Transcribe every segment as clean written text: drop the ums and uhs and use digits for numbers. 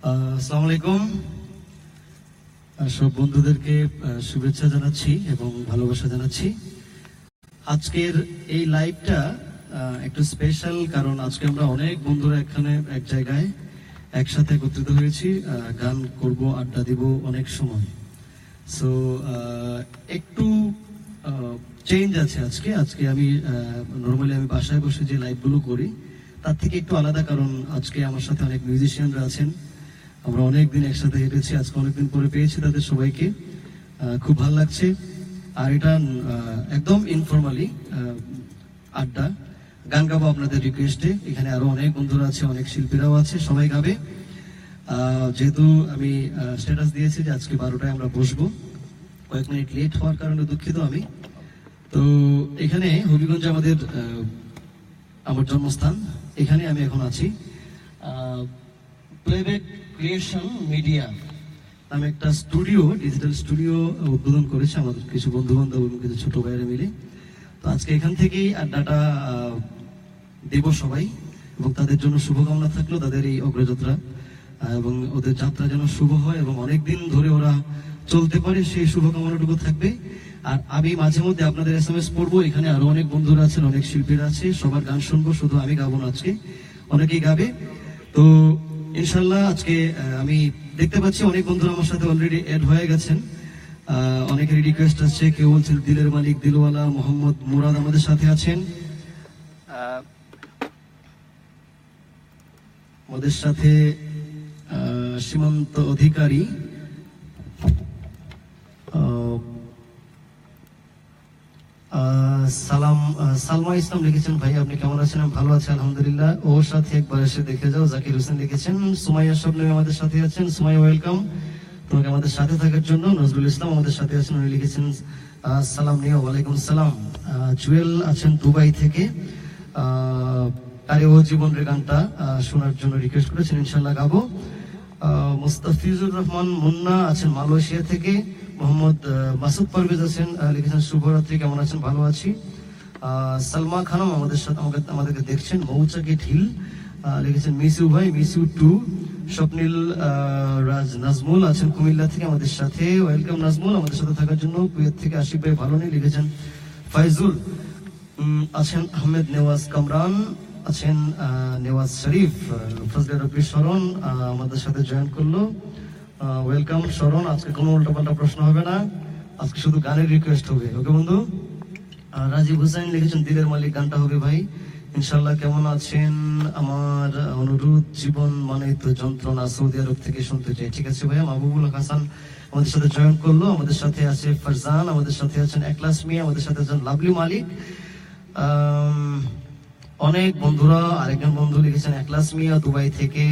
আসসালামু আলাইকুম। সব বন্ধুদেরকে শুভেচ্ছা জানাচ্ছি এবং ভালোবাসা জানাচ্ছি। আজকের এই লাইভটা একটু স্পেশাল, কারণ আজকে আমরা অনেক বন্ধুরা এখানে এক জায়গায় একসাথে একত্রিত হয়েছি। গান করব, আড্ডা দিব অনেক সময়। সো একটু চেঞ্জ আছে আজকে। আজকে আমি নর্মালি আমি বাসায় বসে যে লাইভগুলো করি তার থেকে একটু আলাদা, কারণ আজকে আমার সাথে অনেক মিউজিশিয়ানরা আছেন। আমরা অনেকদিন একসাথে হেঁটেছি, আজকে অনেকদিন পরে পেয়েছি তাদের সবাইকে। খুব ভালো লাগছে। আর এটা একদম ইনফর্মালি আড্ডা, গান গাবো আপনাদের রিকোয়েস্টে। এখানে আরো অনেক বন্ধুরা আছে, অনেক শিল্পীরাও আছে, সবাই গাবে। যেহেতু আমি স্ট্যাটাস দিয়েছি যে আজকে 12টায় আমরা বসবো, কয়েক মিনিট লেট হওয়ার কারণে দুঃখিত আমি। তো এখানে হবিগঞ্জে আমার জন্মস্থান, এখানে আমি এখন আছি। প্লেব্যাক ক্রিয়েশন মিডিয়া নামে একটা স্টুডিও, ডিজিটাল স্টুডিও উদ্বোধন করেছে আমাদের কিছু বন্ধু বান্ধব এবং কিছু ছোট ভাইয়েরা মিলে। তো আজকে এখান থেকেই আড্ডাটা দেব সবাই, এবং তাদের জন্য শুভকামনা থাকলো, তাদের এই অগ্রযাত্রা এবং ওদের যাত্রা যেন শুভ হয় এবং অনেকদিন ধরে ওরা চলতে পারে, সেই শুভকামনাটুকু থাকবে। আর আমি মাঝে মধ্যে আপনাদের SMS পড়বো। এখানে আরো অনেক বন্ধুরা আছেন, অনেক শিল্পীরা আছে, সবার গান শুনবো, শুধু আমি গাবো না আজকে, অনেকেই গাবে। তো ইনশাল্লাহ আজকে আমি দেখতে পাচ্ছি অনেক বন্ধুরা আমার সাথে অলরেডি এড হয়ে গেছেন। অনেকেরই রিকোয়েস্ট আসছে, কেউ বলছেন দিলের মালিক দিলওয়ালা মোহাম্মদ মুরাদ আমাদের সাথে আছেন, আমাদের সাথে সীমান্ত অধিকারী, সালমা ইসলাম লিখেছেন, ভাই আপনি কেমন আছেন? আমি ভালো আছি আলহামদুলিল্লাহ। ওর সাথে একবার এসে দেখে যাও। জাকির হোসেন লিখেছেন, সুমাইয়া শবনম আমাদের সাথে আছেন, সুমাইয়া ওয়েলকাম তোমাকে আমাদের সাথে থাকার জন্য। নজরুল ইসলাম আমাদের সাথে আছেন, উনি লিখেছেন সালাম নিও। ওয়ালাইকুম সালাম। জুয়েল আছেন দুবাই থেকে, আরে ও জীবনের গানটা শোনার জন্য রিকোয়েস্ট করেছেন, ইনশাল্লাহ গাবো। মুস্তাফিজুর রহমান মুন্না আছেন মালয়েশিয়া থেকে। মোহাম্মদ মাসুদ পারভেজ আছেন, লিখেছেন শুভরাত্রি, কেমন আছেন? ভালো আছি। সালমা খানম আমাদের সাথে আমাদেরকে দেখছেন, মৌচাকি ঢিল, লিখেছেন মিস ইউ ভাই, মিস ইউ টু। স্বপ্নিল রাজ নাজমুল আছেন কুমিল্লা থেকে আমাদের সাথে, ওয়েলকাম নাজমুল আমাদের সাথে থাকার জন্য। কুয়েত থেকে আশিক ভাই ভালো নেই, লিখেছেন ফাইজুল। আছেন আহমেদ নেওয়াজ কামরান, আছেন নেওয়াজ শরীফ, ফজলে রব্বি শরণ আমাদের সাথে জয়েন করলো। ওয়েলকাম শরণ। আজকে কোনো উল্টাপাল্টা প্রশ্ন হবে না, আজকে শুধু গানের রিকোয়েস্ট হবে, ওকে বন্ধু? রাজীব হুসাইন লিখেছেন দিলের মালিক গানটা হবে ভাই, ইনশাল্লাহ। কেমন আছেন? আমার অনুরোধ, জীবন মানে তো যন্ত্রণা, সৌদি আরব থেকে শুনতে চাই। ঠিক আছে ভাইয়া। মাহবুবুল হাসান আমাদের সাথে জয়েন করলো, আমাদের সাথে আছে ফারজান, আমাদের সাথে আছেন একলাস মিয়া, আমাদের সাথে আছেন লাভলি মালিক। অনেক বন্ধুরা, আরেকজন বন্ধু লিখেছেন একলাস মিয়া দুবাই থেকে।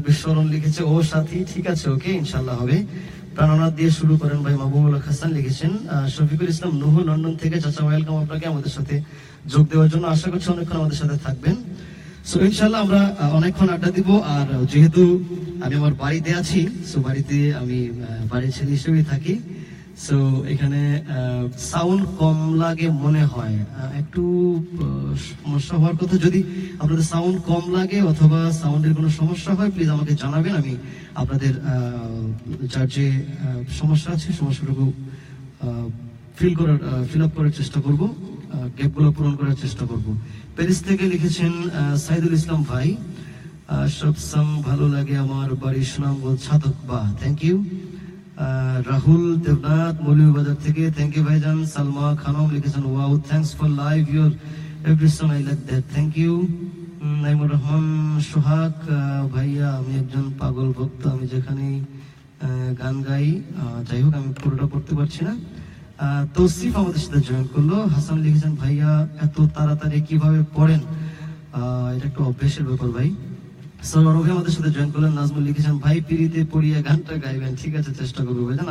বিশ্বরণ লিখেছে ও সাথী, ঠিক আছে, ওকে, ইনশাল্লাহ হবে। প্রাণনাথ দিয়ে শুরু করেন ভাই। মাহবুবুল হাসান লিখেছেন। শফিকুল ইসলাম নুহু লন্ডন থেকে, চাচা ওয়েলকাম আপনাকে আমাদের সাথে যোগ দেওয়ার জন্য। আশা করছি অনেকক্ষণ আমাদের সাথে থাকবেন। সো ইনশাল্লাহ আমরা অনেকক্ষণ আড্ডা দিব। আর যেহেতু আমি আমার বাড়িতে আছি, সো বাড়িতে আমি বাড়ির ছেলে হিসেবেই থাকি। সো এখানে সাউন্ড কম লাগে মনে হয়, একটু সমস্যা হওয়ার কথা। যদি আপনাদের সাউন্ড কম লাগে অথবা সাউন্ডের কোনো সমস্যা হয়, প্লিজ আমাকে জানাবেন। আমি আপনাদের যার যে সমস্যা আছে সমস্যাটুকু ফিল আপ করার চেষ্টা করব, গ্যাপগুলো পূরণ করার চেষ্টা করব। প্যারিস থেকে লিখেছেন সাইদুল ইসলাম ভাই, সব সং ভালো লাগে আমার, বাড়ি সুনামগঞ্জ ছাতকবা, থ্যাংক ইউ। রাহুল দেবনাথ মৌলভীবাজার থেকে, থ্যাংক ইউ ভাইজান। সালমা খানম লিখেছেন wow, thanks for live your every song, I like that, thank you. Naimur Rahman Sohag, ভাইয়া আমি একজন পাগল ভক্ত, আমি যেখানেই গান গাই, যাই হোক আমি পুরোটা পড়তে পারছি না। তৌসিফ আমাদের সাথে জয়েন করলো। হাসান লিখেছেন ভাইয়া এত তাড়াতাড়ি কিভাবে পড়েন? এটা একটা অভ্যেসের ব্যাপার ভাই। রবি আমাদের সাথে জয়েন করলেন। নাজমুল লিখেছেন ভাই পিড়িতে পড়িয়া গানটা গাইবেন, ঠিক আছে, চেষ্টা করবো ভাইজান।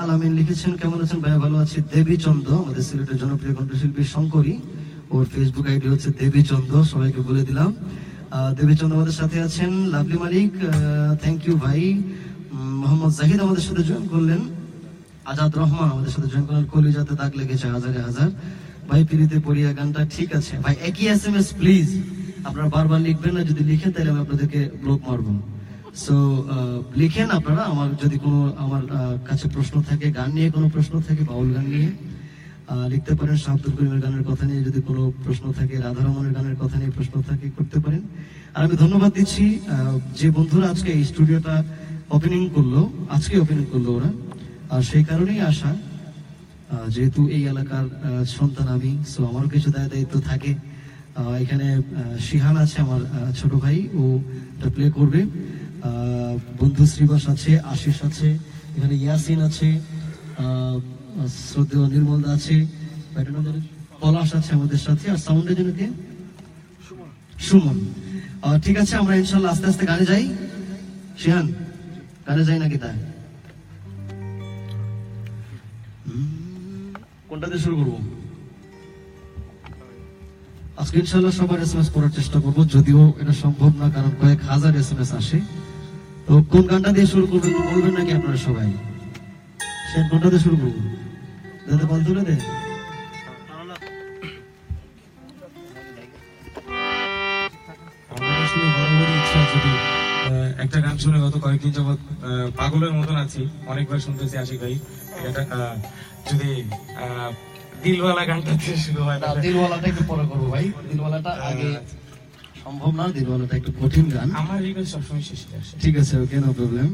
আলামিন লিখেছেন কেমন আছেন ভাইয়া? ভালো আছি। দেবী চন্দ্র আমাদের সিলেটের জনপ্রিয় কণ্ঠশিল্পী শঙ্করী, ওর ফেসবুক আইডি হচ্ছে দেবী চন্দ্র, সবাইকে বলে দিলাম। দেবী চন্দ্র আমাদের সাথে আছেন। লাভলি মালিক, থ্যাংক ইউ ভাই। মোহাম্মদ জাহিদ আমাদের সাথে জয়েন করলেন। আজাদ রহমান আমাদের সাথে জয়েন করলেন। কলিজাতে দাগ লেগেছে হাজারে হাজার, ভাই পিরিতে পড়িয়া গানটা ঠিক আছে ভাই, একই SMS প্লিজ, আপনারা বারবার লিখবেন না, যদি লিখেন তাহলে আমি আপনাদেরকে ব্লক মারবো। সো লিখেন আপনারা, আমার যদি কোনো আমার কাছে প্রশ্ন থাকে, গান নিয়ে কোনো প্রশ্ন থাকে, বাউল গান নিয়ে লিখতে পারেন, শাহ আব্দুল করিমের গানের কথা নিয়ে যদি কোনো প্রশ্ন থাকে, রাধারমণের গানের কথা নিয়ে প্রশ্ন থাকে, করতে পারেন। আর আমি ধন্যবাদ দিচ্ছি যে বন্ধুরা আজকে এই স্টুডিওটা ওপেনিং করলো, আজকে ওপেনিং করলো ওরা, আর সেই কারণেই আসা, যেহেতু এই এলাকার সন্তান আমি, সো আমারও কিছু দায়িত্ব থাকে। এখানে শিহান আছে আমার ছোট ভাই, ও এটা প্লে করবে। বন্ধু শ্রীবাস আছে, আশিস আছে, এখানে ইয়াসিন আছে, শ্রদ্ধেয় নির্মল দা আছে, পলাশ আছে আমাদের সাথে, আর সাউন্ডের জন্য কে? সুমন। ঠিক আছে, আমরা ইনশাল্লাহ আস্তে আস্তে গানে যাই। শিহান, গানে যাই নাকি? তাই কোনটা দিয়ে শুরু করবো? আজকে ইনশাল্লাহ সবার SMS পড়ার চেষ্টা করবো, যদিও এটা সম্ভব না, কারণ কয়েক হাজার SMS আসে। তো কোন গানটা দিয়ে শুরু করবেন বলবেন নাকি আপনারা সবাই? সে কোনটা দিয়ে শুরু করবো? যাতে বল তুলে দে। একটা গান শুনে গত কয়েকদিন যাবৎ পাগলের মতন আছি, অনেকবার শুনতেছি আশিক ভাই, এটা যদি দিলওয়ালা গানটা দিয়ে শুরু হয়। দিলওয়ালাটা একটু পরে করবো ভাই, দিলওয়ালাটা আগে সম্ভব না, দিলওয়ালাটা একটু কঠিন গান। আমার রিকোয়েস্ট সবসময় শেষে আসে। ঠিক আছে, ওকে, নো প্রবলেম।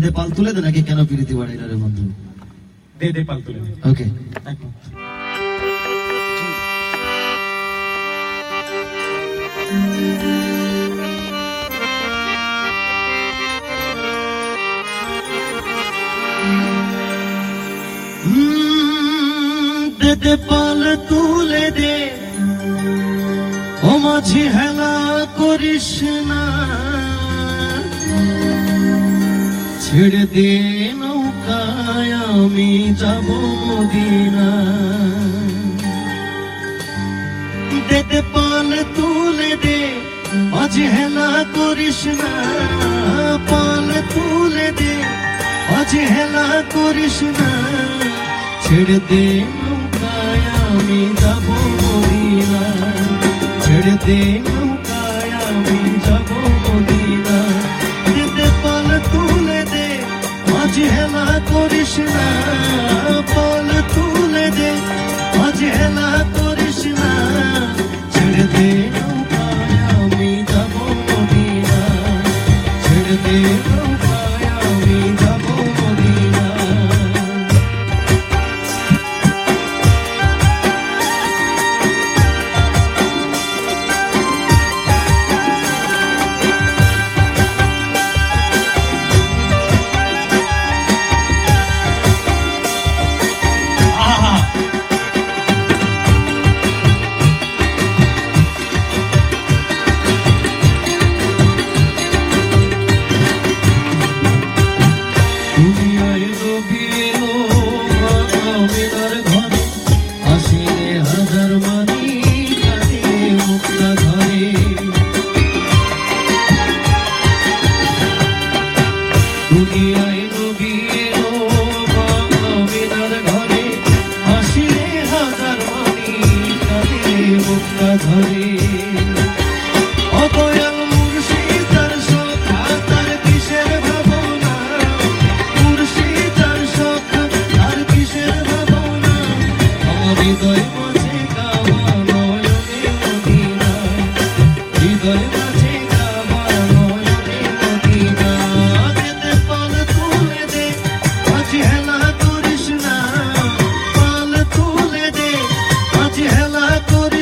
দে পাল তুলে দে নাকি কেন পিরিতি বাড়াই রে বন্ধু? দে পাল তুলে দে। ওকে, একদম। দে পাল তুলে দে, ও মাঝি হেলা করিস না, ছেড়ে দে নৌকায় আমি যাব মদিনা। দে পাল তুলে দে, মাঝি হেলা করিস না, পাল তুলে দে, মাঝি হেলা করিস না, ছেড়ে দে নৌকায় আমি যাব মদিনা, ছেড়ে দে নৌকায় আমি যাব মদিনা। দে পাল তুলে দে, মাঝি হেলা করিস না, পাল তুলে দে, মাঝি হেলা করিস না, ছেড়ে দে নৌকায় আমি যাব মদিনা, ছেড়ে দে নৌকায় আমি যাব মদিনা।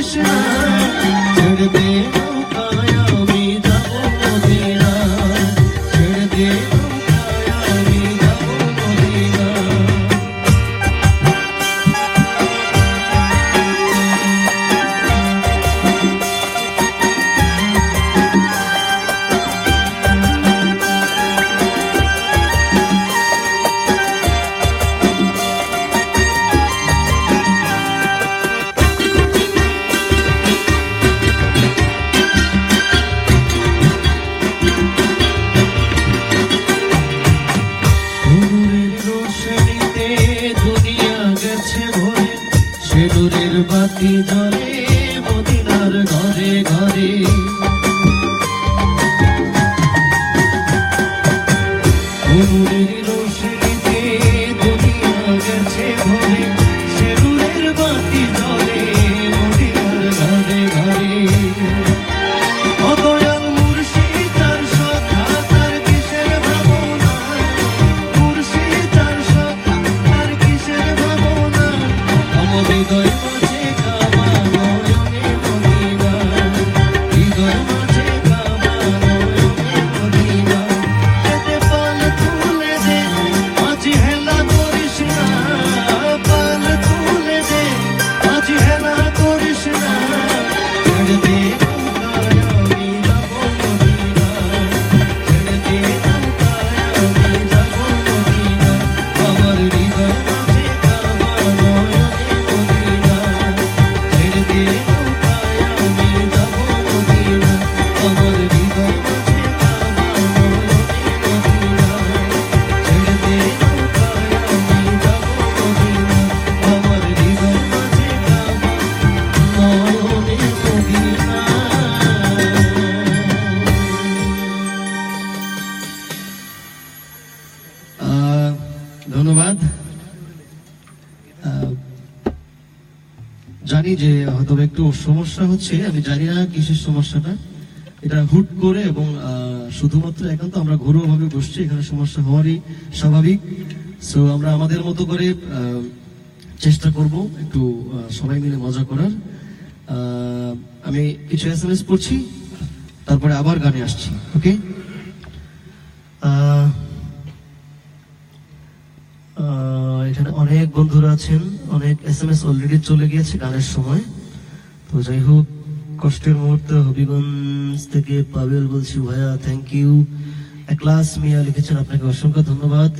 Krishna নূরের বাতি জ্বলে মদিনার ঘরে ঘরে। নূরের রোশনীতে দুনিয়া গেছে ভরে, সে নূরের বাতি জ্বলে মদিনার ঘরে ঘরে। ও দয়াল মুর্শিদ তার সখা তার কিসের ভাবনা, মুর্শিদ তার সখা তার কিসের ভাবনা। আমার হৃদয় মাঝে কাবা নয়নে মদিনা, হৃদয় মাঝে কাবা নয়নে মদিনা। এতে পাল তুলে দে আজ হেলা করিস না, পাল তুলে দে আজ হেলা করিস না। ছেড়ে দে নৌকায় আমি যাব মদিনা, ছেড়ে দে নৌকায় আমি যাব মদিনা। আমার হৃদয় মাঝে কাবা নয়নে মদিনা, ছেড়ে দে নৌকায় আমি যাব মদিনা। আমার হৃদয় মাঝে কাবা নয়নে মদিনা, ছেড়ে দে নৌকায় আমি যাব মদিনা। আমার হৃদয় মাঝে কাবা নয়নে মদিনা। ধন্যবাদ। জানি যে হয়তো একটু সমস্যা হচ্ছে, আমি জানি না কিসের সমস্যাটা। এটা হুট করে এবং শুধুমাত্র একান্ত আমরা ঘরোয়া ভাবে বসছি, এখানে সমস্যা হওয়ারই স্বাভাবিক। সো আমরা আমাদের মতো করে চেষ্টা করব একটু সবাই মিলে মজা করার। আমি কিছু SMS পড়ছি, তারপরে আবার গানে আসছি। ওকে, এখানে অনেক বন্ধুরা আছেন, অনেক SMS অলরেডি চলে গিয়েছে গানের সময়। তো যাই হোক, কষ্টের মুহূর্তে হবিগঞ্জ থেকে পাবেল বলছি ভাইয়া, থ্যাংক ইউ। একলাস মিয়া লিখেছেন, আপনাকে অসংখ্য ধন্যবাদ।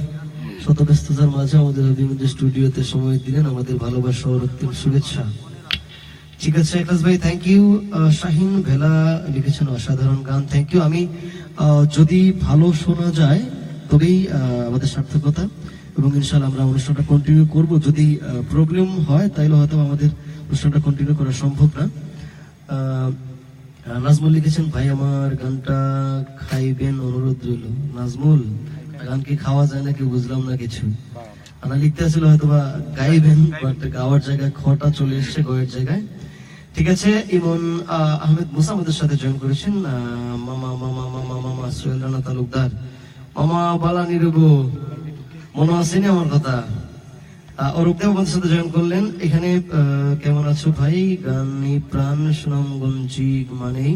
শত ব্যস্ততার মাঝে আমাদের হবিগঞ্জ স্টুডিওতে সময় দিলেন, আমাদের ভালোবাসা ও রক্তিম শুভেচ্ছা। ঠিক আছে একলাস ভাই, থ্যাংক ইউ। শাহিন ভেলা লিখেছেন, অসাধারণ গান, থ্যাংক ইউ। আমি যদি ভালো শোনা যায় তবেই আমাদের সার্থকতা, এবং ইনশাআল্লাহ আমরা অনুষ্ঠানটা কন্টিনিউ করব। যদি প্রবলেম হয় তাহলে হয়তো আমাদের অনুষ্ঠানটা কন্টিনিউ করা সম্ভব না। নাজমুল লিখেছেন, ভাই আমার গানটা খাইবেন, অনুরোধ রইল। নাজমুল, গান কি খাওয়া যায় নাকি বুঝলাম না কিছু। আমরা লিখতে আসলে হয়তো বা গাইবেন, বাট গাওয়ার জায়গায় খটা চলে এসছে গয়ের জায়গায়। ঠিক আছে, ইমন আহমেদ মুসা আমাদের সাথে জয়েন করেছেন। মামা মামা মামা মামা সোহেল রানা তালুকদার, মামা বালা নিরুব, মনে আসেনি আমার কথা। অরূপদেব আমাদের সাথে জয়েন করলেন। এখানে কেমন আছো ভাই? গানি প্রাণ সুনামগঞ্জি মানেই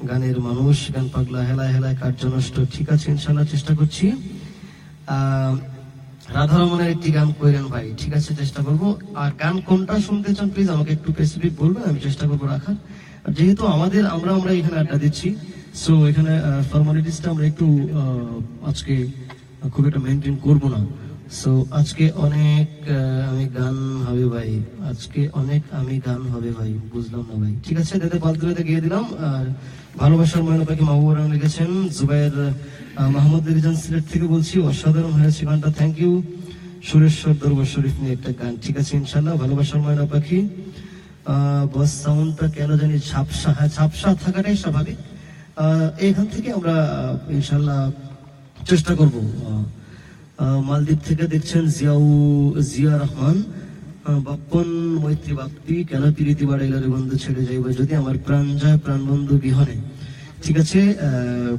গানের মানুষ, গান পাগলা, হেলায় হেলায় কার্য নষ্ট। ঠিক আছে, ইনশাল্লাহ চেষ্টা করছি। রাধারমণের একটি গান কইরেন ভাই। ঠিক আছে, চেষ্টা করবো। আর গান কোনটা শুনতে চান প্লিজ আমাকে একটু স্পেসিফিক বলবেন, আমি চেষ্টা করবো রাখার। যেহেতু আমরা এখানে আড্ডা দিচ্ছি, সো এখানে ফর্মালিটিসটা আমরা একটু আজকে খুব একটা মেনটেন করবো না। সো আজকে অনেক আমি গান হবে ভাই, আজকে অনেক আমি গান হবে ভাই, বুঝলাম না ভাই। ঠিক আছে, দাদা পালতুরাতে গিয়ে দিলাম। আর ভালোবাসার ময়না পাখি মাহবুব রানা লিখেছেন। জুবাইর মাহমুদ রিজান সিলেট থেকে বলছি, অসাধারণ হয়েছে গানটা, থ্যাংক ইউ। সুরেশ্বর দরবার শরীফ নিয়ে একটা গান। ঠিক আছে, ইনশাল্লাহ। ভালোবাসার ময়না পাখি, বস সাউন্ডটা কেন জানি ঝাপসা, হ্যাঁ ঝাপসা থাকাটাই স্বাভাবিক। এখান থেকে আমরা ইনশাল্লাহ চেষ্টা করব। মালদ্বীপ থেকে দেখছেন জিয়া রহমান, বাপ্পন মৈত্রী বাপ্পি, কেন প্রীতি বাড়াইলারে বন্ধু ছেড়ে যাইব যদি আমার প্রাণ যায় প্রাণ বন্ধু বিহনে। ঠিক আছে,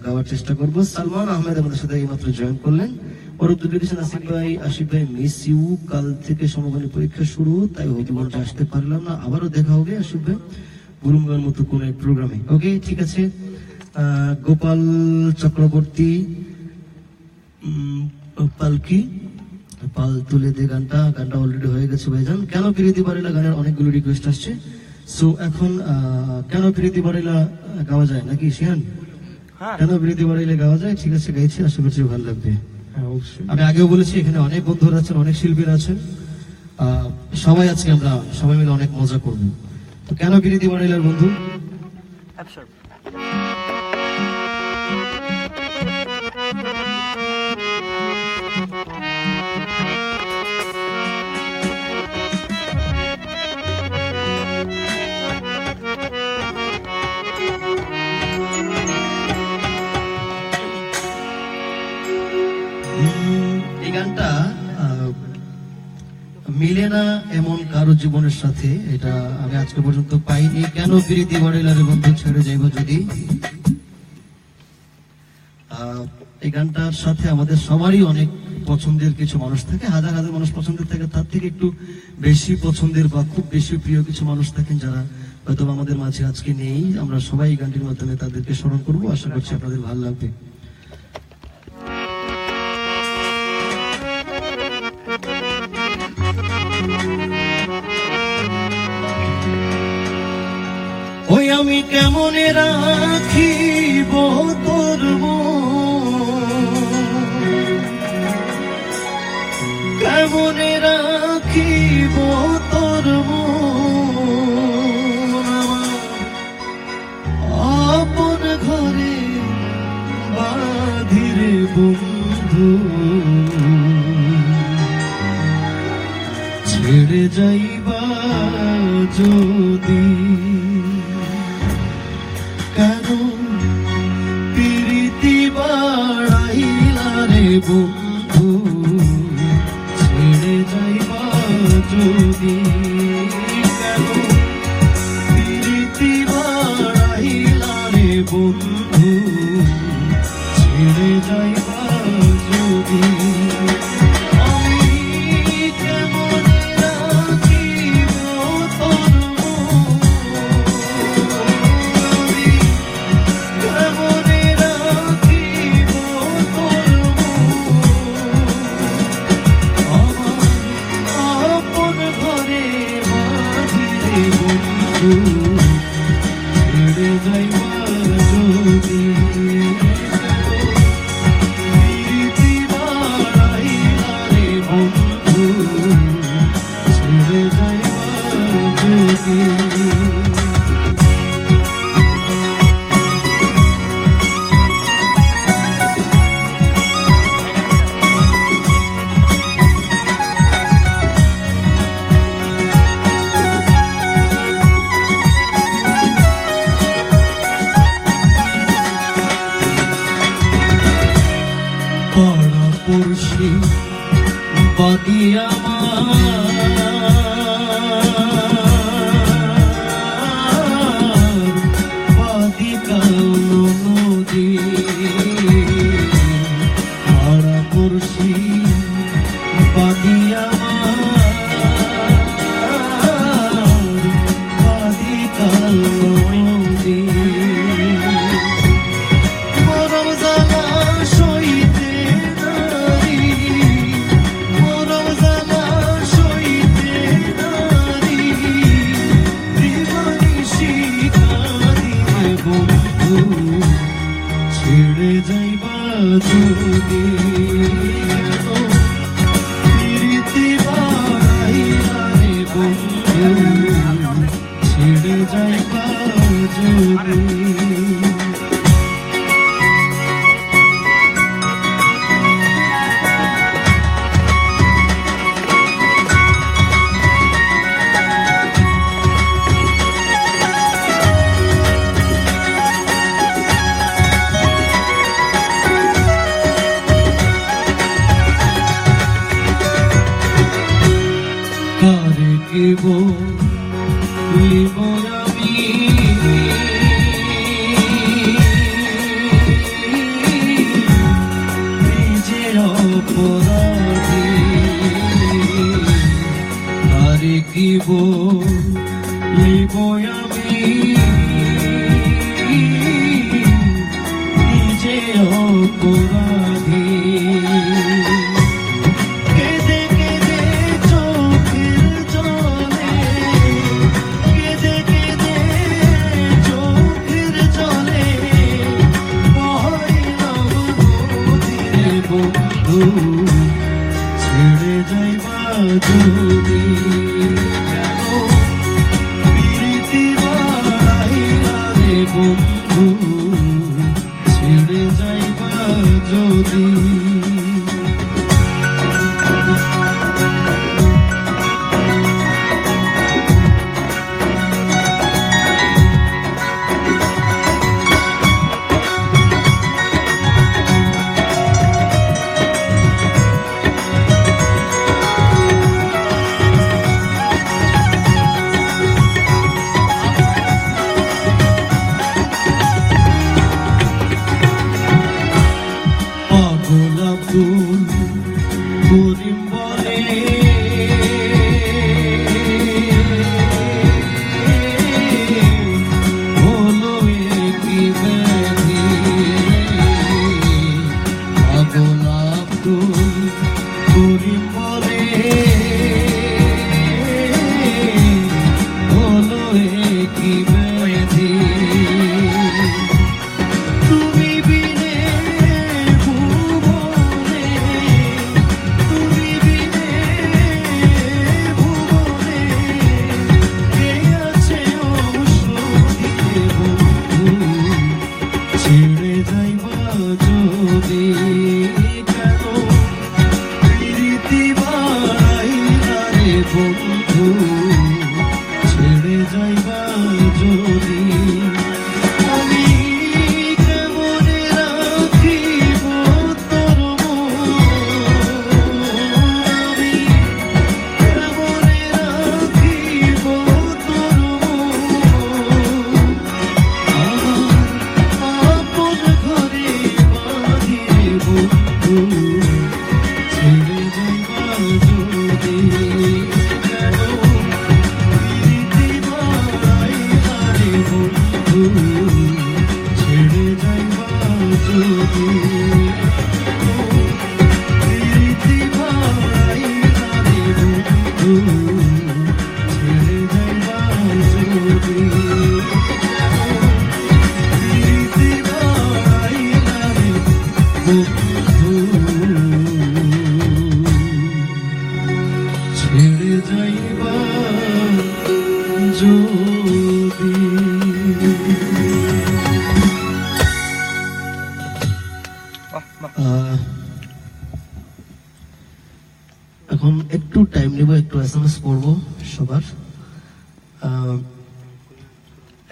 গাওয়ার চেষ্টা করব। সালমান আহমেদ আমাদের সাথে এইমাত্র জয়েন করলেন। আসিফ ভাই মিস ইউ, কাল থেকে সমমানী পরীক্ষা শুরু, তাই হবিগঞ্জে আসতে পারলাম না। আবারও দেখা হবে আসিফ ভাই গুরুঙ্গার মতো কোন এক প্রোগ্রামে। ওকে, ঠিক আছে। গোপাল চক্রবর্তী, পালকি পাল তুলে দে, গানটা অলরেডি হয়ে গেছে ভাইজান। কেন প্রীতি বাড়িলা গানের অনেকগুলো রিকোয়েস্ট আসছে। সো এখন কেন প্রীতি বাড়িলা গাওয়া যায় নাকি শিহান? কেন প্রীতি বাড়িলা গাওয়া যায়। ঠিক আছে, গাইছি, আশা করছি ভালো লাগবে। আমি আগেও বলেছি এখানে অনেক বন্ধুরা আছেন, অনেক শিল্পীরা আছেন, সবাই আজকে আমরা সবাই মিলে অনেক মজা করবো। তো কেন প্রীতি বাড়িলার বন্ধু মিলে না এমন কারো জীবনের সাথে, এটা আমি আজকে পর্যন্ত পাইনি। কেন প্রীতি বাড়িলা রে বন্ধু ছেড়ে যাইব যদি। এই গানটার সাথে আমাদের সবারই অনেক পছন্দের কিছু মানুষ থাকে, হাজার হাজার মানুষ পছন্দের থাকে, তার থেকে একটু বেশি পছন্দের বা খুব বেশি প্রিয় কিছু মানুষ থাকেন যারা হয়তো আমাদের মাঝে আজকে নেই। আমরা সবাই এই গানটির মাধ্যমে তাদেরকে স্মরণ করবো, আশা করছি আপনাদের ভালো লাগবে। ওই আমি কেমনে রাখিব তোর কেমনে রাখিব তোর আপন ঘরে বাঁধিরে বন্ধু ছেড়ে যাইবা যদি। কেন প্রীতি বাড়াইলা রে বন্ধু ছেড়ে যাইবা যদি। কেন প্রীতি বাড়াইলা রে বন্ধু ছেড়ে যাইবা যদি। ছেড়ে যাইবা যদি। প্রীতি বাড়াইলা রে বন্ধু ছেড়ে যাইবা যদি। পাড়া পড়শি বাদি আমার বাদি কালো নদী। পাড়া পড়শি বাদি আমার বাদি কালো নদী। ছেড়ে যাইবা যদি। প্রীতি বাড়াইলা রে বন্ধু ছেড়ে যাইবা যদি। কারে কেব লিব আমি নিজে অপরাধী। কারে কেব লিব আমি নিজে অপরাধী। ছেড়ে যাইবা যদি। প্রীতি বাড়াইলা রে বন্ধু ছেড়ে যাইবা যদি। বন্ধু ছেড়ে যাইবা যদি আমি কেমনে রাখিব তোর মন আমি কেমনে রাখিব তোর মন আপন ঘরে বাঁধিয়ে বন্ধু ছেড়ে যাইবা যদি কেন প্রীতি বাড়াইলা রে বন্ধু ছেড়ে যাইবা যদি প্রীতি বাড়াইলা রে বন্ধু ছেড়ে যাইবা যদি প্রীতি বাড়াইলা রে বন্ধু ছেড়ে যাইবা যদি। এখন একটু টাইম নেব, একটু এসএমএস পড়বো সবার।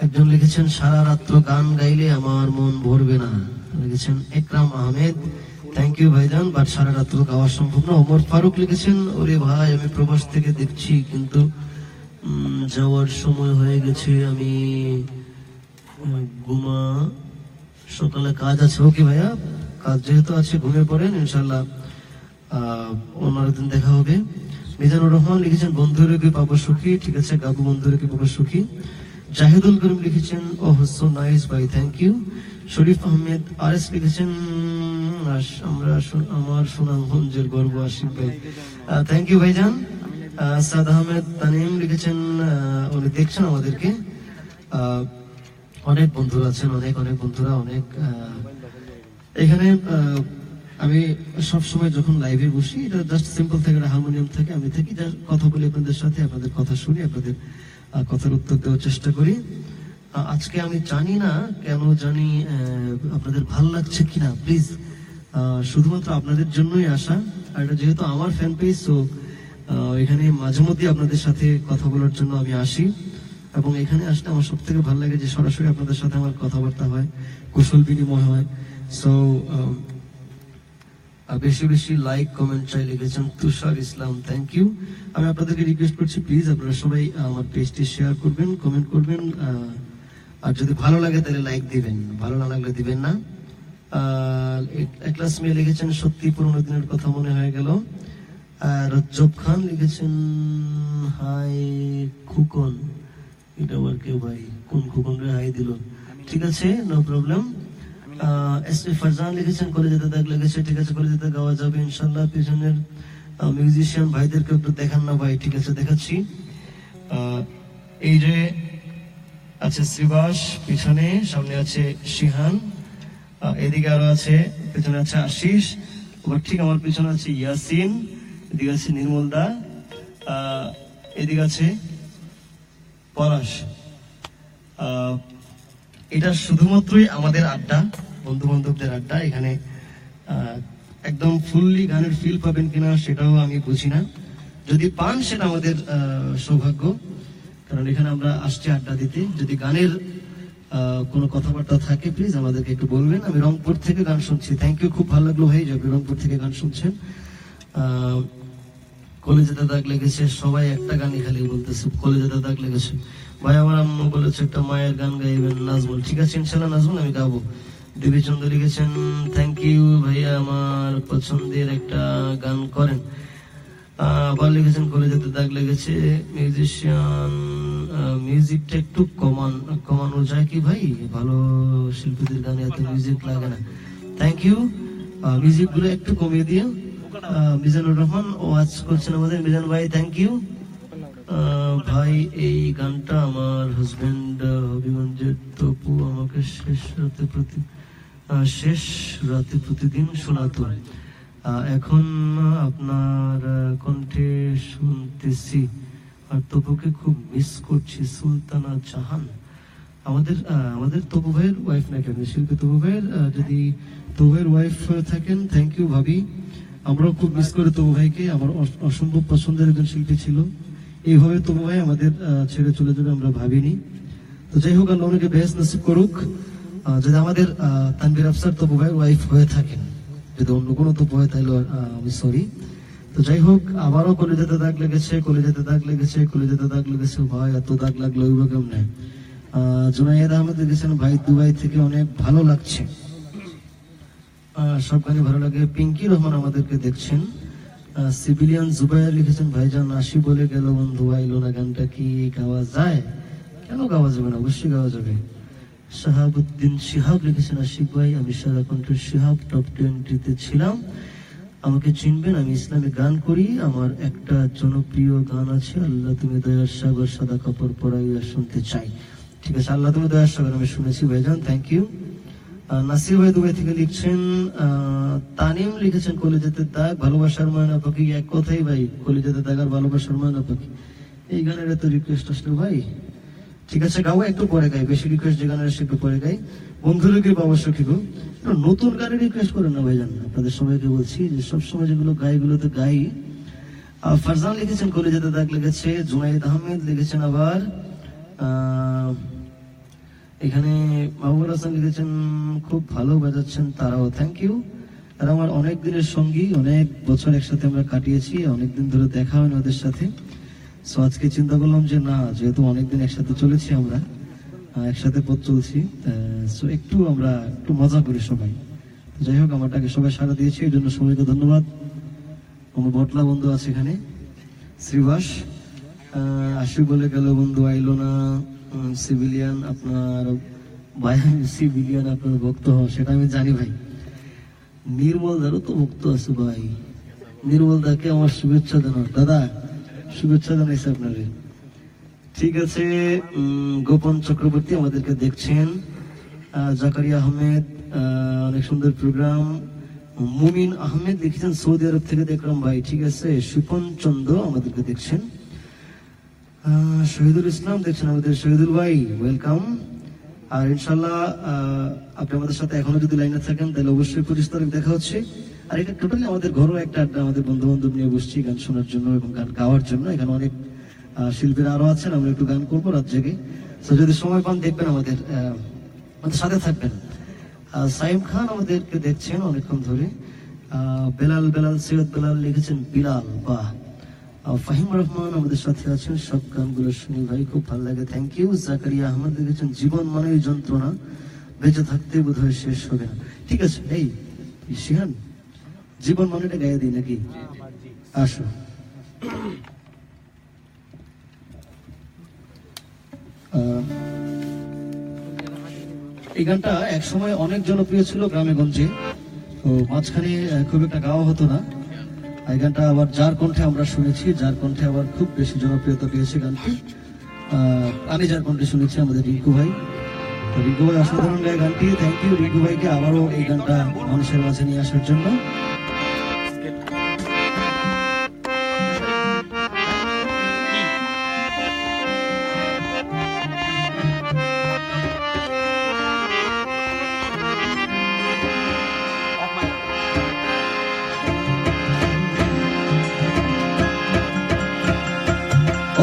একজন লিখেছেন সারা রাত্র গান গাইলে আমার মন ভরবে না, লিখেছেন একরাম আহমেদ। থ্যাংক ইউ ভাইজান, বাট সারা রাত্র গাওয়া সম্ভব না। ওমর ফারুক লিখেছেন ওরে ভাই আমি প্রবাস থেকে দেখছি কিন্তু যাওয়ার সময় হয়ে গেছে, আমি ঘুমা, সকালে কাজ আছে। ওকে ভাইয়া, কাজ যেহেতু আছে ঘুমিয়ে পড়েন, ইনশাল্লাহ অন্য দিন দেখা হবে। মিজানুর রহমান লিখেছেন বন্ধুরে কি পাবো সুখী, ঠিক আছে গাবু বন্ধুরে কি পাবো সুখী। জাহিদুল করিম লিখেছেন ওহ সো নাইস ভাই, thank you. Sharif Ahmed R S লিখেছেন আমরা আমার সুনামগঞ্জের গর্ব আশিক ভাই, থ্যাংক ইউ ভাইজান। সাদ আহমেদ তানিম লিখেছেন উনি দেখছেন আমাদেরকে। অনেক বন্ধুরা আছেন, অনেক অনেক বন্ধুরা, অনেক এখানে। আমি সবসময় যখন লাইভে বসি এটা জাস্ট সিম্পল থাকে, হারমোনিয়াম থাকে, আমি থাকি জাস্ট কথা বলি আপনাদের সাথে, আপনাদের কথা শুনি, আপনাদের কথার উত্তর দেওয়ার চেষ্টা করি। আজকে আমি জানি না কেন জানি আপনাদের ভাল লাগছে কিনা, প্লিজ শুধুমাত্র আপনাদের জন্যই আসা। আর এটা যেহেতু আমার ফ্যান পেজ, তো এখানে মাঝে মধ্যে আপনাদের সাথে কথা বলার জন্য আমি আসি, এবং এখানে আসলে আমার সব থেকে ভালো লাগে যে সরাসরি আপনাদের সাথে আমার কথাবার্তা হয়, কুশল বিনিময় হয়। সো বেশি বেশি লাইক কমেন্ট চাই লিখেছেন তুষার ইসলাম, থ্যাংক ইউ। আমি আপনাদেরকে রিকোয়েস্ট করছি প্লিজ আপনারা সবাই আমার পেজটি শেয়ার করবেন, কমেন্ট করবেন, আর যদি ভালো লাগে তাহলে লাইক দিবেন, ভালো না লাগলে দিবেন না। একলাস মেয়ে লিখেছেন সত্যি পুরোনো দিনের কথা মনে হয়ে গেল। রজ্জব খান লিখেছেন হাই খুকন, এটা আবার কেউ ভাই কোন খুকন রে হাই দিল, ঠিক আছে no problem. S A Farzan লিখেছেন কলেজেতে দাগ লেগেছে, ঠিক আছে কলেজেতে গাওয়া যাবে ইনশাল্লাহ। পিছনের মিউজিশিয়ান ভাইদেরকে একটু দেখান না ভাই, ঠিক আছে দেখাচ্ছি। এই যে আছে শ্রীবাস পিছনে, সামনে আছে শিহান, এদিকে আরো আছে, পিছনে আছে আশিস, আবার ঠিক আমার পিছনে আছে ইয়াসিন, এদিকে আছে নির্মল দা, এদিকে আছে পলাশ। এটা শুধুমাত্রই আমাদের আড্ডা, বন্ধু বান্ধবদের আড্ডা। এখানে একদম ফুললি গানের ফিল পাবেন কিনা সেটাও আমি বুঝি না, যদি পান সেটা আমাদের সৌভাগ্য, কারণ এখানে আমরা আসছি আড্ডা দিতে। যদি গানের কোনো কথাবার্তা থাকে প্লিজ আমাদেরকে একটু বলবেন। আমি রংপুর থেকে গান শুনছি, থ্যাংক ইউ, খুব ভালো লাগলো ভাই যে আপনি রংপুর থেকে গান শুনছেন। কলেজেতে দাগ লেগেছে, সবাই একটা গানই খালি বলতেছে কলেজেতে দাগ লেগেছে। ভাই আমার আম্মু বলেছে একটা মায়ের গান গাইবেন নাজমুল, ঠিক আছে ইনশাল্লাহ নাজমুল আমি গাবো। দেবীচন্দ্র লিখেছেন থ্যাংক ইউ ভাইয়া, আমার পছন্দের একটা গান করেন। আবার লিখেছেন কলেজেতে দাগ লেগেছে, মিউজিশিয়ান মিউজিকটা একটু কমানো যায় কি ভাই, ভালো শিল্পীদের গানে এত মিউজিক লাগে না, থ্যাংক ইউ। মিউজিক গুলো একটু কমিয়ে দিয়ে। মিজানুর রহমান ওয়াচ করছেন আমাদের, মিজান ভাই থ্যাংক ইউ। ভাই এই গানটা আমার হাজবেন্ড হবিগঞ্জের তপু আমাকে শেষ রাতে প্রতিদিন শোনাতো, এখন আপনার কণ্ঠে শুনতেছি আর তপুকে খুব মিস করছি। সুলতানা জাহান আমাদের তপু ভাইয়ের ওয়াইফ না কেন, শিল্পী তপু ভাইয়ের, যদি তপু ভাইয়ের ওয়াইফ থাকেন থ্যাংক ইউ ভাবি। আমরাও খুব মিস করি তবু ভাইকে। আমার অসম্ভব পছন্দের একজন শিল্পী ছিল। এইভাবে তবু ভাই আমাদের ছেড়ে চলে যাবে আমরা ভাবিনি। তো যাই হোক, আল্লাহ ওনাকে বেহেশত নসিব করুক। যদি আমাদের তানভীর আফসার তবু ভাই ওয়াইফ হয়ে থাকেন, যদি অন্য কোনো তবু হয় তাহলে আমি সরি। তো যাই হোক, আবারও কলেজাতে দাগ লেগেছে, কলেজাতে দাগ লেগেছে, কলেজাতে দাগ লেগেছে। ভাই এত দাগ লাগলো ওইভাবে কেমনে? জুনায়েদ আহমেদ লিখেছেন, ভাই দুবাই থেকে অনেক ভালো লাগছে, সব গানে ভালো লাগে। পিঙ্কি রহমান আমাদেরকে দেখছেন। সিভিলিয়ান জুবাইর লিখেছেন, ভাইজান আসি বলে গেল বন্ধু আইলো না, গানটা কি গাওয়া যায়? কেন গাওয়া যাবে না, অবশ্যই গাওয়া যাবে। শাহাবুদ্দিন শিহাব লিখেছেন, আশিক ভাই আমি সারা কণ্ঠের শিহাব, টপ 20-তে ছিলাম, আমাকে চিনবেন, আমি ইসলামিক গান করি, আমার একটা জনপ্রিয় গান আছে, আল্লাহ তুমি দয়ার সাগর সাদা কাপড় পরাইয়া, শুনতে চাই। ঠিক আছে, আল্লাহ তুমি দয়ার সাগর আমি শুনেছি ভাইজান, থ্যাংক ইউ। নাসির ভাই দুবাই থেকে লিখছেন। তানিম লিখেছেন, কলেজাতে দাগ, ভালোবাসার ময়না পাখি। এক কথাই ভাই, কলেজাতে দাগ আর ভালোবাসার ময়না পাখি, এই গানের এত রিকোয়েস্ট আসলো ভাই। ঠিক আছে, গাও, একটু পরে গাই, বেশি রিকোয়েস্ট যে গানের একটু পরে গাই। বন্ধুদেরকে অবশ্য কি নতুন গানে রিকোয়েস্ট করেন না ভাইজান, আপনাদের সবাইকে বলছি যে সবসময় যেগুলো গাই এগুলো তো গাই। ফারজান লিখেছেন, কলেজাতে দাগ লেগেছে। জুনাইদ আহমেদ লিখেছেন আবার। এখানে মাহবুব হাসান লিখেছেন, খুব ভালো বাজাচ্ছেন তারাও, থ্যাংক ইউ। আর আমার অনেক দিনের সঙ্গী, অনেক বছর একসাথে আমরা কাটিয়েছি, অনেকদিন ধরে দেখা হয়নি ওদের সাথে। সো আজকে চিন্তা করলাম যে না, যেহেতু অনেকদিন একসাথে চলেছি আমরা, একসাথে পথ চলছি, সো একটু আমরা একটু মজা করি সবাই। যাই হোক, আমারটাকে সবাই সাড়া দিয়েছি, এই জন্য সবাইকে ধন্যবাদ। আমার বটলা বন্ধু আছে এখানে, শ্রীবাস। আসি বলে গেল বন্ধু আইলো না। সিভিলিয়ান আপনার ভাই, সিভিলিয়ান আপনার ভক্ত হন সেটা আমি জানি ভাই। নির্মল দারও তো ভক্ত আছে ভাই, নির্মল দাকে আমার শুভেচ্ছা জানান দাদা, শুভেচ্ছা জানাইছে আপনারে। ঠিক আছে, গোপন চক্রবর্তী আমাদেরকে দেখছেন। জাকারিয়া আহমেদ, অনেক সুন্দর প্রোগ্রাম। মুমিন আহমেদ লিখেছেন, সৌদি আরব থেকে দেখলাম ভাই। ঠিক আছে, সুপন চন্দ্র আমাদেরকে দেখছেন। শহীদুল ইসলাম দেখছেন আমাদের, শহীদুল ভাই ওয়েলকাম। আর ইনশাল্লাহ আপনি আমাদের সাথে এখনো যদি লাইনে থাকেন তাহলে অবশ্যই 25 তারিখ দেখা হচ্ছে। আর এটা টোটালি আমাদের ঘরোয়া একটা আড্ডা, আমাদের বন্ধু বান্ধব নিয়ে বসছি গান শোনার জন্য এবং গান গাওয়ার জন্য। এখানে অনেক শিল্পীরা আরো আছেন, আমরা একটু গান করবো রাত জেগে। তো যদি সময় পান দেখবেন, আমাদের সাথে থাকবেন। সাইম খান আমাদেরকে দেখছেন অনেকক্ষণ ধরে। বেলাল সৈয়দ বেলাল লিখেছেন বিলাল, বাহ। ফাহিম রহমান আমাদের সাথে আছেন, সব গানগুলো শুনি ভাই খুব ভালো লাগে, থ্যাংক ইউ। জাকারিয়া আহমদ লিখেছেন, জীবন মানেই যন্ত্রণা, বেঁচে থাকতে বোধহয় শেষ হবে না। ঠিক আছে, এই শিহান, জীবন মানেটা গায়ে দিই নাকি? আসো। এই গানটা এক সময় অনেক জনপ্রিয় ছিল গ্রামে গঞ্জে, তো মাঝখানে খুব একটা গাওয়া হতো না। এই গানটা আবার যার কণ্ঠে আমরা শুনেছি, যার কণ্ঠে আবার খুব বেশি জনপ্রিয়তা পেয়েছে গানটি। আমি যার কণ্ঠে শুনেছি আমাদের রিঙ্কু ভাই। তো রিঙ্কু ভাই অসাধারণ গায়ে গানটি, থ্যাংক ইউ রিঙ্কু ভাইকে আবারও এই গানটা মানুষের মাঝে নিয়ে আসার জন্য।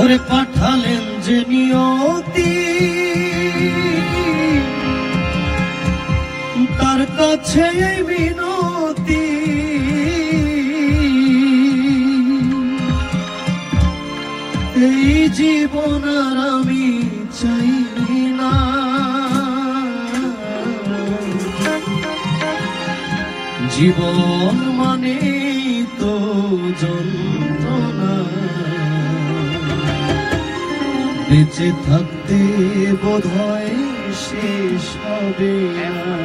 ওরে পাঠালেন যে নিয়তি, তার কাছে এই মিনতি, এই জীবন আর আমি চাই না, জীবন মানে তো যন্ত্রণা, বেঁচে থাকতে বোধহয় শেষ হবে না।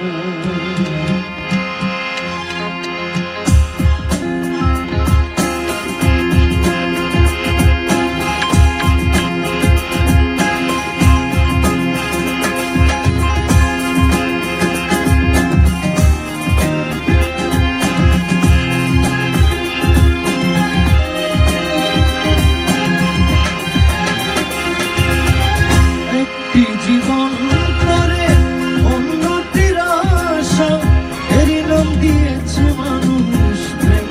জীবন করে উন্নতির আশা, এরই নাম দিয়েছে মানুষ প্রেম।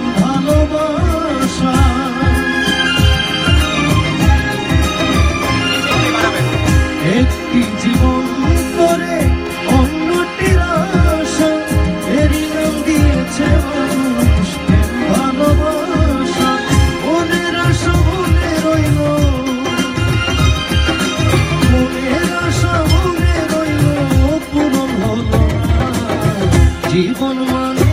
জীবন মানে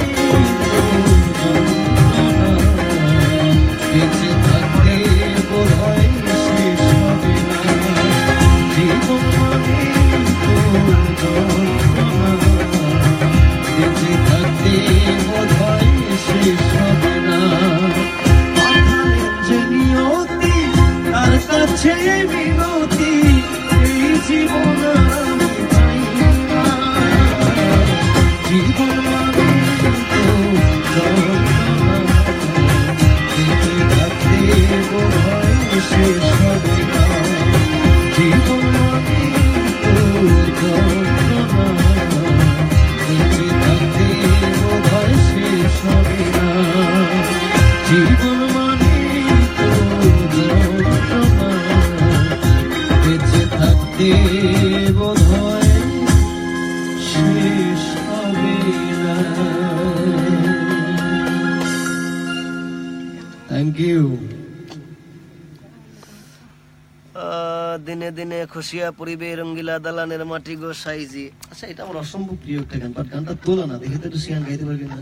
বেঁচে থাকতে বোধহয় শেষ হবে না। জীবন মানে বেঁচে থাকতে বোধহয় শেষ হবে না। যে নিয়তি তার কাছে বিনতি, এই জীবন আমি চাই না। জীবন মানে বেঁচে থাকতে বোধহয় শেষ হবে না। জীবন মানে বেঁচে থাকতে বোধহয় শেষ হবে না। জীবন মানে বেঁচে থাকতে বোধহয় শেষ হবে না। Thank you. দিনে দিনে খুশিয়া পরিবে রঙ্গিলা দালানের মাটি গো সাইজি। আচ্ছা, এটা আমার অসম্ভব প্রিয় একটা গান, বাট গানটা তোলা না, দেখে তো একটু সিয়ান গাইতে পারবি না?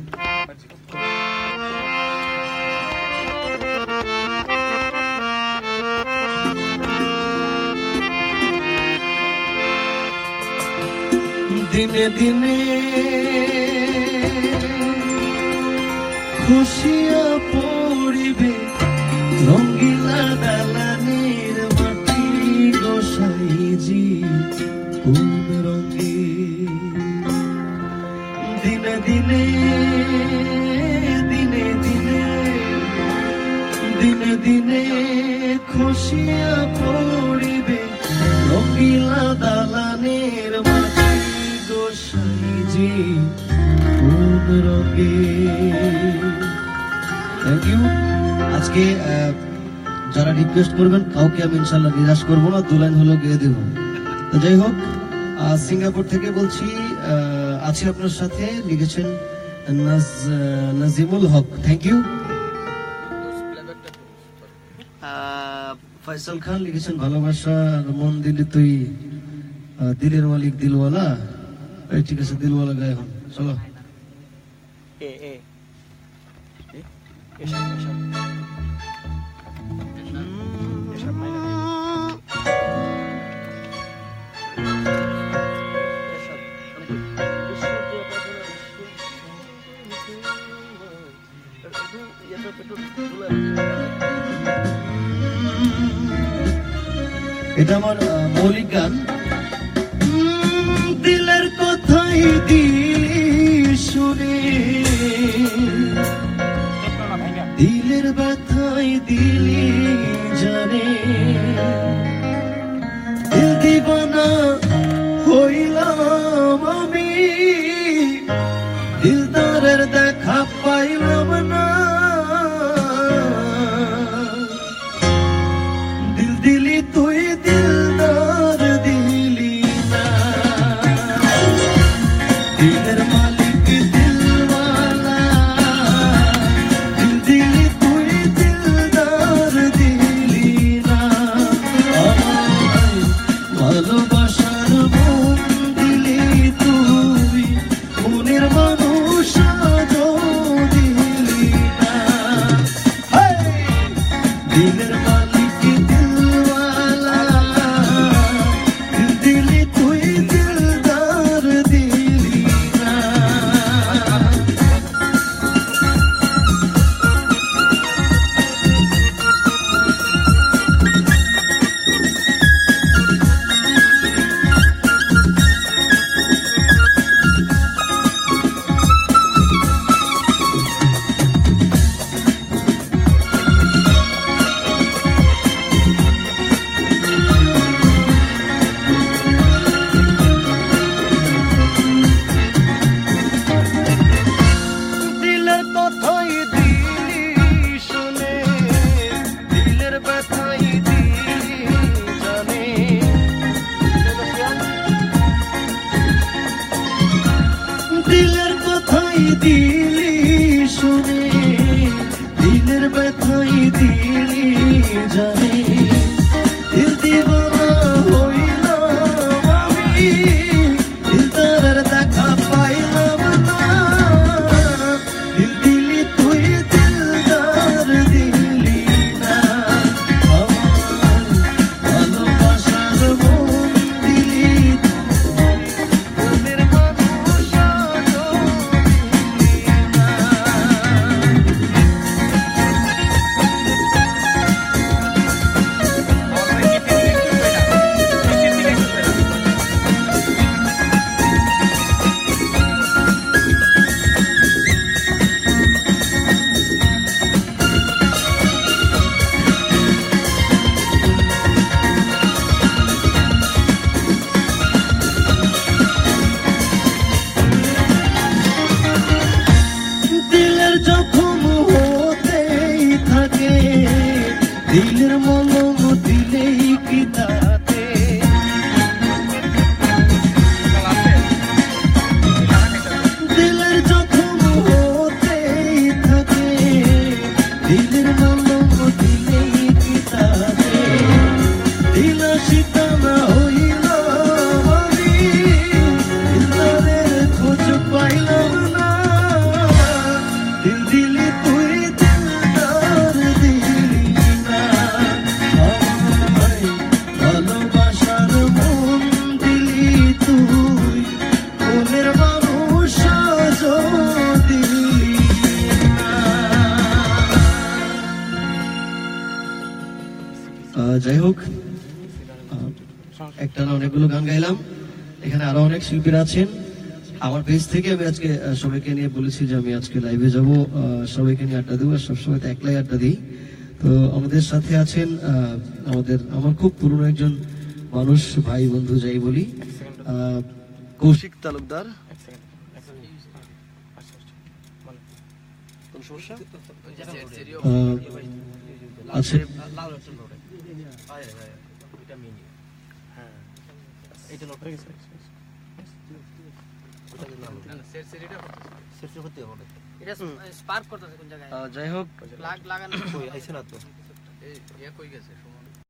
দিনে দিনে খুশিয়া পড়িবে রঙ্গিলা দালানের মাটি গোসাইজি কোন রঙে। দিনে দিনে দিনে দিনে দিনে দিনে খুশিয়া পড়িবে রঙ্গিলা দালানের মাটি গোসাইজি কোন রঙে। Thank you. আজকে যারা রিকোয়েস্ট করবেন কাউকে আমি ইনশাল্লাহ নিরাশ করবো না, 2 লাইন হলো গেয়ে দেবো। তো যাই হোক, সিঙ্গাপুর থেকে বলছি, আছি আপনার সাথে, লিখেছেন নাজিমুল হক। Thank you. ফয়সাল খান লিখেছেন ভালোবাসা মন দিলি তুই, দিলের মালিক দিলওয়ালা। এই ঠিক আছে, দিলওয়ালা গায়ে এখন চলো। এ এ এসব এসব এটা আমার মৌলিক গান। দিলের কথাই দিলি শুনে, দিলের ব্যথাই দিলি জানে, দিল দিবানা হইলাম আমি, দিলদারের দেখা পাইলাম না। দিল দিলি তুই, দিলদার দিলি না। দিলের মালিক দিলওয়ালা, দিল দিলি তুই, দিলদার দিলি না। আমায় ভালোবাসার মন দিলি তুই, মনের মানুষ আজও দিলি না। দিলের মালিক দিলওয়ালা, দিল দিলি তুই, দিলদার দিলি না। দিলের কথাই দিলি শুনে, দিলের ব্যথাই দিলি জানে। দিলের কথাই দিলি শুনে, দিলের ব্যথাই দিলি জানে, দিল দিবানা হইলাম আমি, দিলদারের দেখা পাইলাম না। দিলা শীতলা হইল আমি দিলদারের খোঁজ পাইলাম না দিল দিলি তুই দিলদার দিলি না আমায় ভালোবাসার মন দিলি তুই মনের মানুষ আজও দিলি না। যাই হোক একটা না অনেকগুলো গান গাইলাম, এখানে আরো অনেক শিল্পীরা আছেন। আমার পেজ থেকে আমি আজকে সবাইকে নিয়ে বলেছি যে আমি আজকে লাইভে যাব, সবাইকে নিয়ে আড্ডা দেবো, সবসময় তো একলাই আড্ডা দিই। তো আমাদের সাথে আছেন আমার খুব পুরনো একজন মানুষ, ভাই বন্ধু যাই বলি, কৌশিক তালুকদার। কোন সমস্যা আছে? যাই হোক